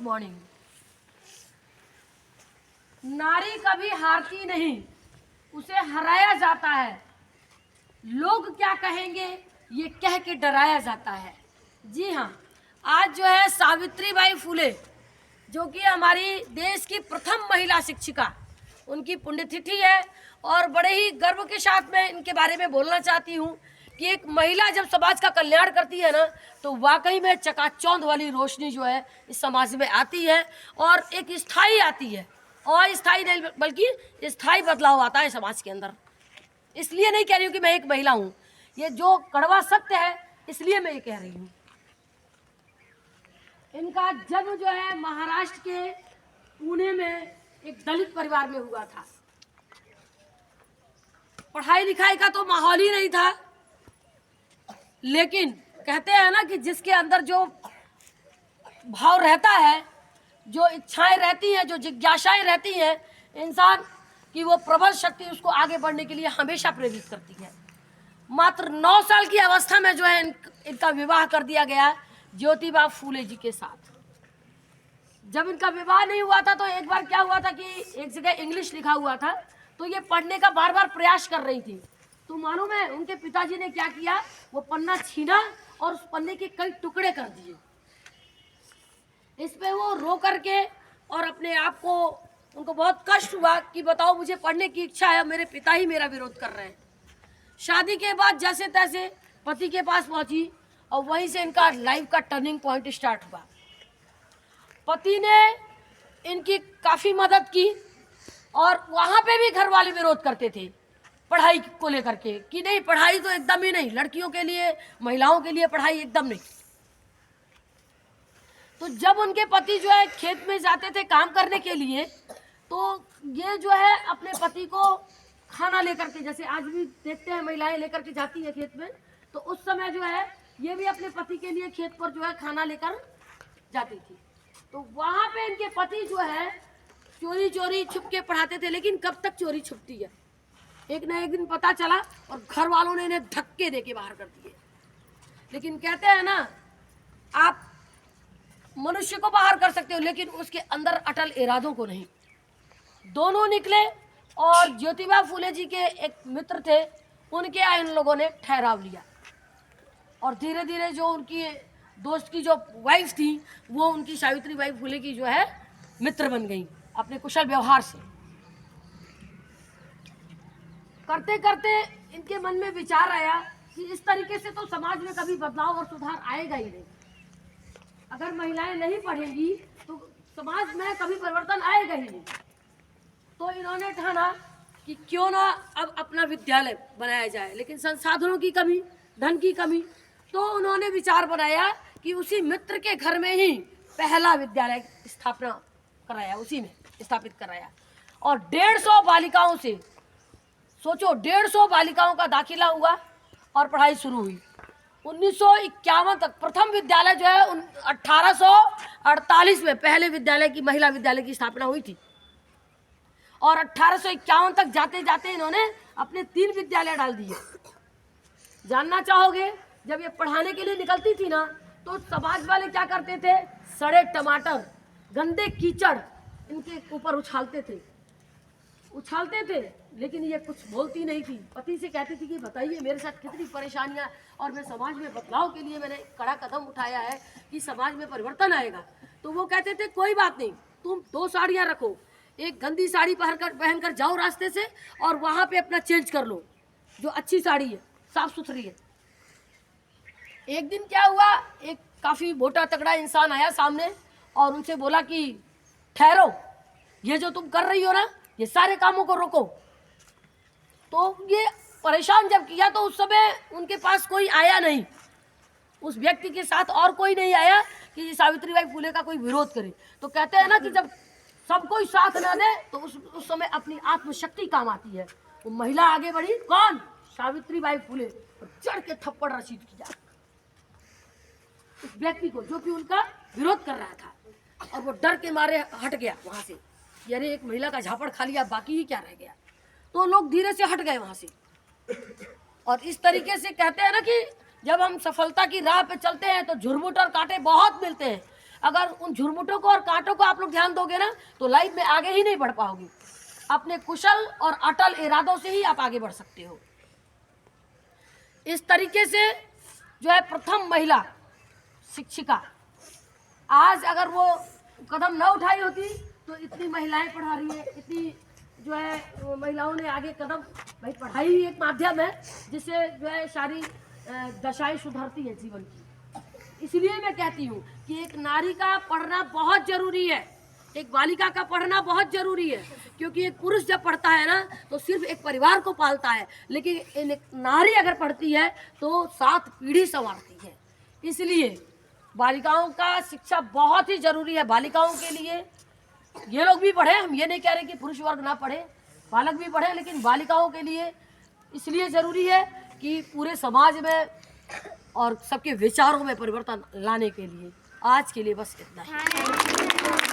Morning. नारी कभी हारती नहीं, उसे हराया जाता है। लोग क्या कहेंगे ये कह के डराया जाता है। जी हाँ, आज जो है सावित्रीबाई फुले, जो कि हमारी देश की प्रथम महिला शिक्षिका, उनकी पुण्यतिथि है और बड़े ही गर्व के साथ मैं इनके बारे में बोलना चाहती हूँ कि एक महिला जब समाज का कल्याण करती है ना, तो वाकई में चकाचौंध वाली रोशनी जो है इस समाज में आती है और एक स्थायी आती है, और स्थायी नहीं बल्कि स्थायी बदलाव आता है समाज के अंदर। इसलिए नहीं कह रही हूँ कि मैं एक महिला हूँ, ये जो कड़वा सत्य है इसलिए मैं ये कह रही हूँ। इनका जन्म जो है महाराष्ट्र के पुणे में एक दलित परिवार में हुआ था। पढ़ाई लिखाई का तो माहौल ही नहीं था, लेकिन कहते हैं ना कि जिसके अंदर जो भाव रहता है, जो इच्छाएं रहती हैं, जो जिज्ञासाएं रहती हैं इंसान की, वो प्रबल शक्ति उसको आगे बढ़ने के लिए हमेशा प्रेरित करती है। मात्र 9 साल की अवस्था में जो है इनका विवाह कर दिया गया ज्योतिबा फूले जी के साथ। जब इनका विवाह नहीं हुआ था तो एक बार क्या हुआ था कि एक जगह इंग्लिश लिखा हुआ था, तो ये पढ़ने का बार बार प्रयास कर रही थी। तो मालूम है उनके पिताजी ने क्या किया, वो पन्ना छीना और उस पन्ने के कई टुकड़े कर दिए। इस पे वो रो करके और अपने आप को, उनको बहुत कष्ट हुआ कि बताओ मुझे पढ़ने की इच्छा है, मेरे पिता ही मेरा विरोध कर रहे हैं। शादी के बाद जैसे तैसे पति के पास पहुंची और वहीं से इनका लाइफ का टर्निंग पॉइंट स्टार्ट हुआ। पति ने इनकी काफ़ी मदद की और वहाँ पे भी घर वाले विरोध करते थे पढ़ाई को लेकर के कि नहीं, पढ़ाई तो एकदम ही नहीं, लड़कियों के लिए, महिलाओं के लिए पढ़ाई एकदम नहीं। तो जब उनके पति जो है खेत में जाते थे काम करने के लिए, तो ये जो है अपने पति को खाना लेकर के, जैसे आज भी देखते हैं महिलाएं लेकर के जाती है खेत में, तो उस समय जो है ये भी अपने पति के लिए खेत पर जो है खाना लेकर जाती थी। तो वहाँ पे इनके पति जो है चोरी चोरी छुप के पढ़ाते थे, लेकिन कब तक चोरी छुपती है, एक न एक दिन पता चला और घर वालों ने इन्हें धक्के दे के बाहर कर दिए। लेकिन कहते हैं ना, आप मनुष्य को बाहर कर सकते हो लेकिन उसके अंदर अटल इरादों को नहीं। दोनों निकले और ज्योतिबा फूले जी के एक मित्र थे, उनके यहाँ इन लोगों ने ठहराव लिया और धीरे धीरे जो उनकी दोस्त की जो वाइफ थी वो उनकी सावित्रीबाई फूले की जो है मित्र बन गई अपने कुशल व्यवहार से। करते करते इनके मन में विचार आया कि इस तरीके से तो समाज में कभी बदलाव और सुधार आएगा ही नहीं। अगर महिलाएं नहीं पढ़ेंगी तो समाज में कभी परिवर्तन आएगा ही नहीं। तो इन्होंने ठाना कि क्यों ना अब अपना विद्यालय बनाया जाए, लेकिन संसाधनों की कमी, धन की कमी। तो उन्होंने विचार बनाया कि उसी मित्र के घर में ही पहला विद्यालय स्थापना कराया, उसी में स्थापित कराया और 150 बालिकाओं से, सोचो 150 बालिकाओं का दाखिला हुआ और पढ़ाई शुरू हुई। 1951 तक प्रथम विद्यालय जो है 1848 में पहले विद्यालय की, महिला विद्यालय की स्थापना हुई थी और 1851 तक जाते जाते इन्होंने अपने 3 विद्यालय डाल दिए। जानना चाहोगे, जब ये पढ़ाने के लिए निकलती थी ना, तो समाज वाले क्या करते थे, सड़े टमाटर, गंदे कीचड़ इनके ऊपर उछालते थे, लेकिन ये कुछ बोलती नहीं थी। पति से कहती थी कि बताइए मेरे साथ कितनी परेशानियां, और मैं समाज में बदलाव के लिए मैंने कड़ा कदम उठाया है कि समाज में परिवर्तन आएगा। तो वो कहते थे कोई बात नहीं, तुम 2 साड़ियाँ रखो, एक गंदी साड़ी पहनकर जाओ रास्ते से और वहाँ पे अपना चेंज कर लो, जो अच्छी साड़ी है, साफ सुथरी है। एक दिन क्या हुआ, एक काफ़ी मोटा तगड़ा इंसान आया सामने और उनसे बोला कि ठहरो, ये जो तुम कर रही हो ना, ये सारे कामों को रोको। तो ये परेशान जब किया तो उस समय उनके पास कोई आया नहीं, उस व्यक्ति के साथ और कोई नहीं आया कि सावित्रीबाई फूले का कोई विरोध करे। तो कहते हैं ना कि जब सब कोई साथ ना दे तो उस समय अपनी आत्मशक्ति काम आती है। वो महिला आगे बढ़ी, कौन, सावित्रीबाई फूले, चढ़ के थप्पड़ रसीद किया उस व्यक्ति को जो कि उनका विरोध कर रहा था, और वो डर के मारे हट गया वहां से। यानी एक महिला का झापड़ खा लिया, बाकी ही क्या रह गया। तो लोग धीरे से हट गए वहां से। और इस तरीके से कहते हैं ना कि जब हम सफलता की राह पे चलते हैं तो झुरमुट और कांटे बहुत मिलते हैं। अगर उन झुरमुटों को और कांटों को आप लोग ध्यान दोगे ना तो लाइफ में आगे ही नहीं बढ़ पाओगे। अपने कुशल और अटल इरादों से ही आप आगे बढ़ सकते हो। इस तरीके से जो है प्रथम महिला शिक्षिका, आज अगर वो कदम न उठाई होती तो इतनी महिलाएं पढ़ा रही है, इतनी जो है महिलाओं ने आगे कदम, भाई पढ़ाई ही एक माध्यम है जिससे जो है सारी दशाएं सुधरती है जीवन की। इसलिए मैं कहती हूँ कि एक नारी का पढ़ना बहुत जरूरी है, एक बालिका का पढ़ना बहुत जरूरी है, क्योंकि एक पुरुष जब पढ़ता है ना तो सिर्फ एक परिवार को पालता है, लेकिन एक नारी अगर पढ़ती है तो 7 पीढ़ी संवारती है। इसलिए बालिकाओं का शिक्षा बहुत ही जरूरी है। बालिकाओं के लिए ये लोग भी पढ़े, हम ये नहीं कह रहे कि पुरुष वर्ग ना पढ़े, बालक भी पढ़े, लेकिन बालिकाओं के लिए इसलिए जरूरी है कि पूरे समाज में और सबके विचारों में परिवर्तन लाने के लिए। आज के लिए बस इतना ही।